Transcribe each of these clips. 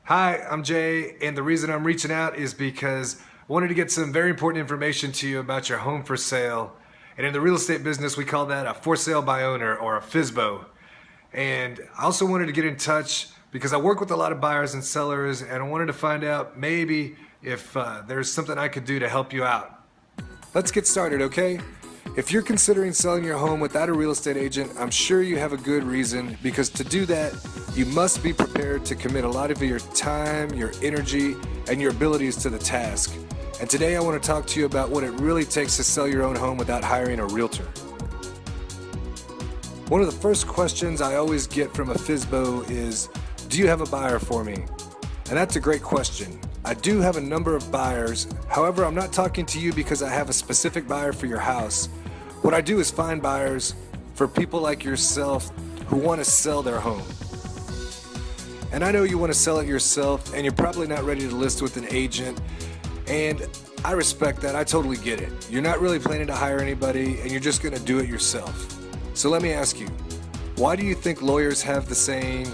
Hi, I'm Jay, and the reason I'm reaching out is because I wanted to get some very important information to you about your home for sale. And in the real estate business, we call that a for sale by owner, or a FSBO. And I also wanted to get in touch because I work with a lot of buyers and sellers, and I wanted to find out maybe if there's something I could do to help you out. Let's get started, okay? If you're considering selling your home without a real estate agent, I'm sure you have a good reason, because to do that, you must be prepared to commit a lot of your time, your energy, and your abilities to the task. And today I want to talk to you about what it really takes to sell your own home without hiring a realtor. One of the first questions I always get from a FSBO is, do you have a buyer for me? And that's a great question. I do have a number of buyers. However, I'm not talking to you because I have a specific buyer for your house. What I do is find buyers for people like yourself who want to sell their home. And I know you want to sell it yourself, and you're probably not ready to list with an agent. And I respect that. I totally get it. You're not really planning to hire anybody, and you're just going to do it yourself. So let me ask you, why do you think lawyers have the saying,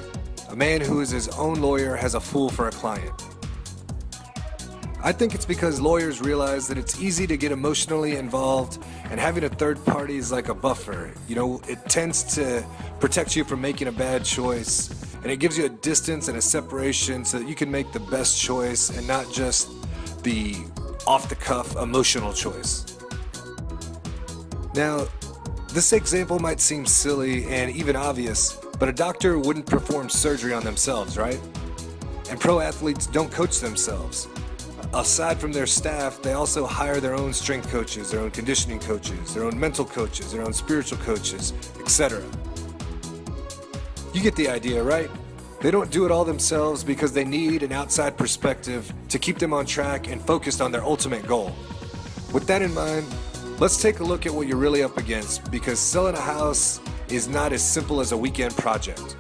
a man who is his own lawyer has a fool for a client? I think it's because lawyers realize that it's easy to get emotionally involved, and having a third party is like a buffer. You know, it tends to protect you from making a bad choice, and it gives you a distance and a separation so that you can make the best choice and not just the off-the-cuff emotional choice. Now, this example might seem silly and even obvious, but a doctor wouldn't perform surgery on themselves, right? And pro athletes don't coach themselves. Aside from their staff, they also hire their own strength coaches, their own conditioning coaches, their own mental coaches, their own spiritual coaches, etc. You get the idea, right? They don't do it all themselves because they need an outside perspective to keep them on track and focused on their ultimate goal. With that in mind, let's take a look at what you're really up against, because selling a house is not as simple as a weekend project.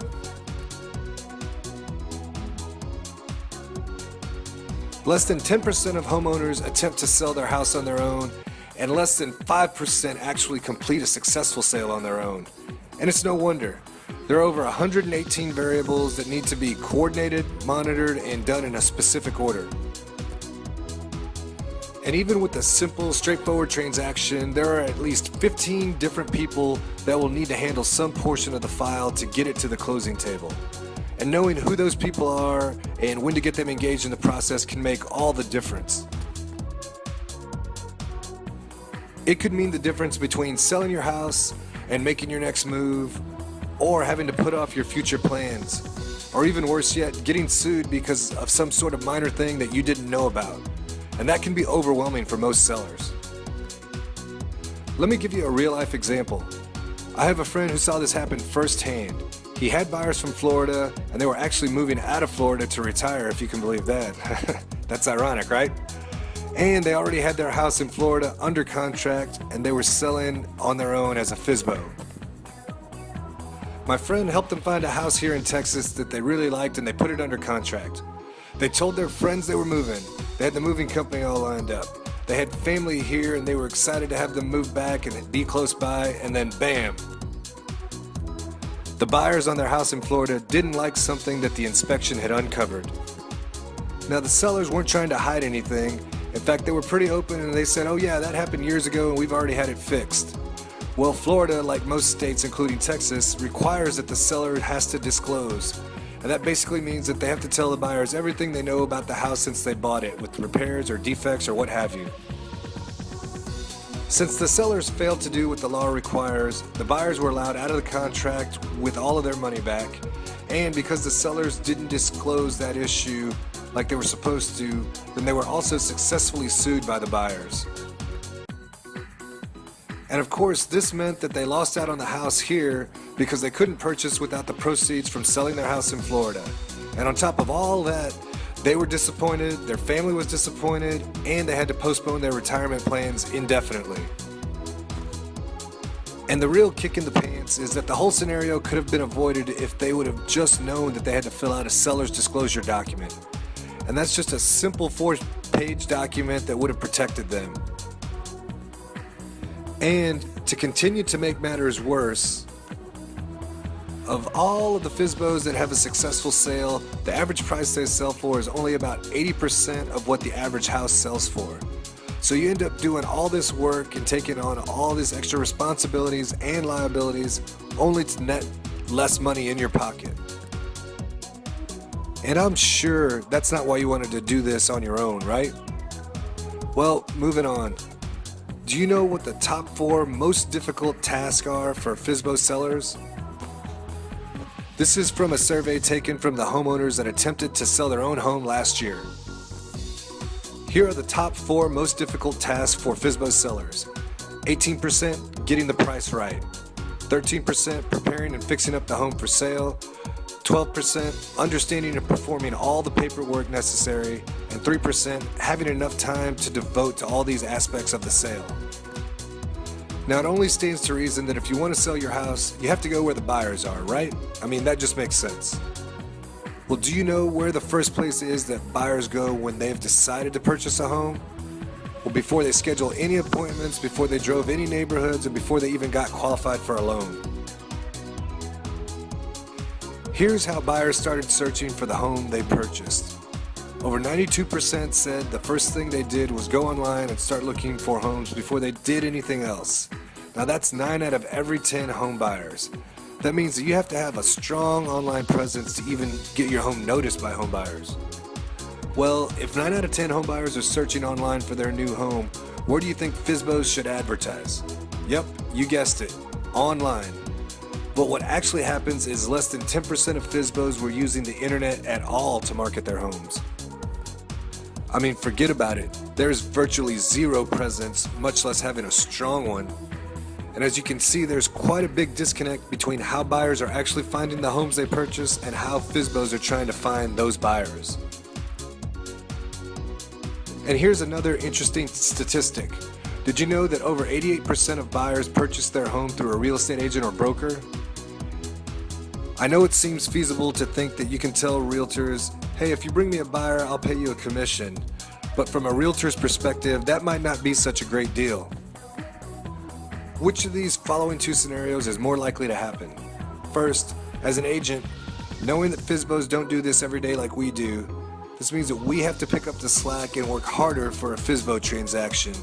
Less than 10% of homeowners attempt to sell their house on their own, and less than 5% actually complete a successful sale on their own. And it's no wonder. There are over 118 variables that need to be coordinated, monitored, and done in a specific order. And even with a simple, straightforward transaction, there are at least 15 different people that will need to handle some portion of the file to get it to the closing table. And knowing who those people are and when to get them engaged in the process can make all the difference. It could mean the difference between selling your house and making your next move, or having to put off your future plans, or even worse yet, getting sued because of some sort of minor thing that you didn't know about. And that can be overwhelming for most sellers. Let me give you a real-life example. I have a friend who saw this happen firsthand. He had buyers from Florida, and they were actually moving out of Florida to retire, if you can believe that. That's ironic, right? And they already had their house in Florida under contract, and they were selling on their own as a FSBO. My friend helped them find a house here in Texas that they really liked, and they put it under contract. They told their friends they were moving. They had the moving company all lined up. They had family here, and they were excited to have them move back and be close by, and then bam! The buyers on their house in Florida didn't like something that the inspection had uncovered. Now, the sellers weren't trying to hide anything. In fact, they were pretty open, and they said, oh yeah, that happened years ago and we've already had it fixed. Well, Florida, like most states including Texas, requires that the seller has to disclose. And that basically means that they have to tell the buyers everything they know about the house since they bought it, with repairs or defects or what have you. Since the sellers failed to do what the law requires, the buyers were allowed out of the contract with all of their money back. And because the sellers didn't disclose that issue like they were supposed to, then they were also successfully sued by the buyers. And of course, this meant that they lost out on the house here because they couldn't purchase without the proceeds from selling their house in Florida. And on top of all that, they were disappointed, their family was disappointed, and they had to postpone their retirement plans indefinitely. And the real kick in the pants is that the whole scenario could have been avoided if they would have just known that they had to fill out a seller's disclosure document. And that's just a simple 4-page document that would have protected them. And to continue to make matters worse, Of all of the FSBOs that have a successful sale, the average price they sell for is only about 80% of what the average house sells for. So you end up doing all this work and taking on all these extra responsibilities and liabilities only to net less money in your pocket. And I'm sure that's not why you wanted to do this on your own, right? Well, moving on. Do you know what the top 4 most difficult tasks are for FSBO sellers? This is from a survey taken from the homeowners that attempted to sell their own home last year. Here are the top 4 most difficult tasks for FSBO sellers. 18% getting the price right. 13% preparing and fixing up the home for sale. 12% understanding and performing all the paperwork necessary. And 3% having enough time to devote to all these aspects of the sale. Now, it only stands to reason that if you want to sell your house, you have to go where the buyers are, right? I mean, that just makes sense. Well, do you know where the first place is that buyers go when they've decided to purchase a home? Well, before they schedule any appointments, before they drove any neighborhoods, and before they even got qualified for a loan. Here's how buyers started searching for the home they purchased. Over 92% said the first thing they did was go online and start looking for homes before they did anything else. Now that's 9 out of every 10 home buyers. That means that you have to have a strong online presence to even get your home noticed by home buyers. Well, if 9 out of 10 home buyers are searching online for their new home, where do you think FSBOs should advertise? Yep, you guessed it, online. But what actually happens is less than 10% of FSBOs were using the internet at all to market their homes. I mean, forget about it. There's virtually zero presence, much less having a strong one. And as you can see, there's quite a big disconnect between how buyers are actually finding the homes they purchase and how FSBOs are trying to find those buyers. And here's another interesting statistic. Did you know that over 88% of buyers purchase their home through a real estate agent or broker? I know it seems feasible to think that you can tell realtors, hey, if you bring me a buyer, I'll pay you a commission. But from a realtor's perspective, that might not be such a great deal. Which of these following 2 scenarios is more likely to happen? First, as an agent, knowing that FSBOs don't do this every day like we do, this means that we have to pick up the slack and work harder for a FSBO transaction.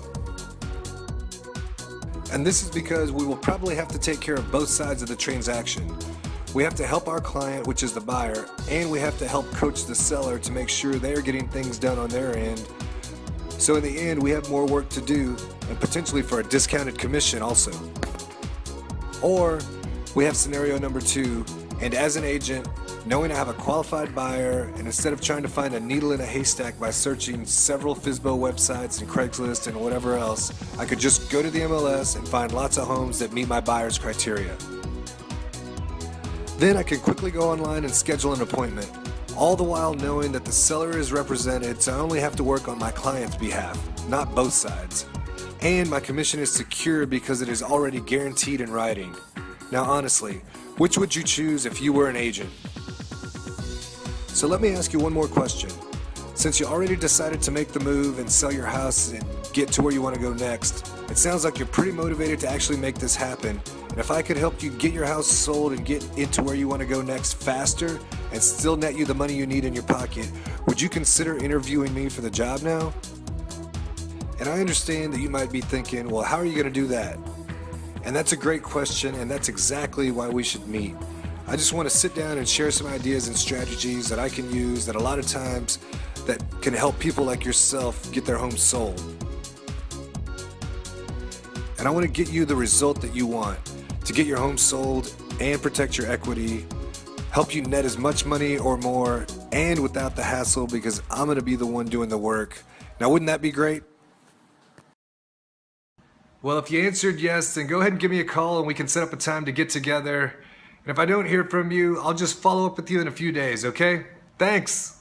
And this is because we will probably have to take care of both sides of the transaction. We have to help our client, which is the buyer, and we have to help coach the seller to make sure they're getting things done on their end. So in the end, we have more work to do, and potentially for a discounted commission also. Or we have scenario number 2, and as an agent, knowing I have a qualified buyer, and instead of trying to find a needle in a haystack by searching several FSBO websites and Craigslist and whatever else, I could just go to the MLS and find lots of homes that meet my buyer's criteria. Then I can quickly go online and schedule an appointment, all the while knowing that the seller is represented, so I only have to work on my client's behalf, not both sides. And my commission is secure because it is already guaranteed in writing. Now honestly, which would you choose if you were an agent? So let me ask you one more question. Since you already decided to make the move and sell your house and get to where you want to go next, it sounds like you're pretty motivated to actually make this happen. And if I could help you get your house sold and get into where you want to go next faster and still net you the money you need in your pocket, would you consider interviewing me for the job now? And I understand that you might be thinking, well, how are you going to do that? And that's a great question, and that's exactly why we should meet. I just want to sit down and share some ideas and strategies that I can use that a lot of times that can help people like yourself get their homes sold. And I want to get you the result that you want, to get your home sold and protect your equity, help you net as much money or more, and without the hassle, because I'm going to be the one doing the work. Now, wouldn't that be great? Well, if you answered yes, then go ahead and give me a call and we can set up a time to get together. And if I don't hear from you, I'll just follow up with you in a few days, okay? Thanks.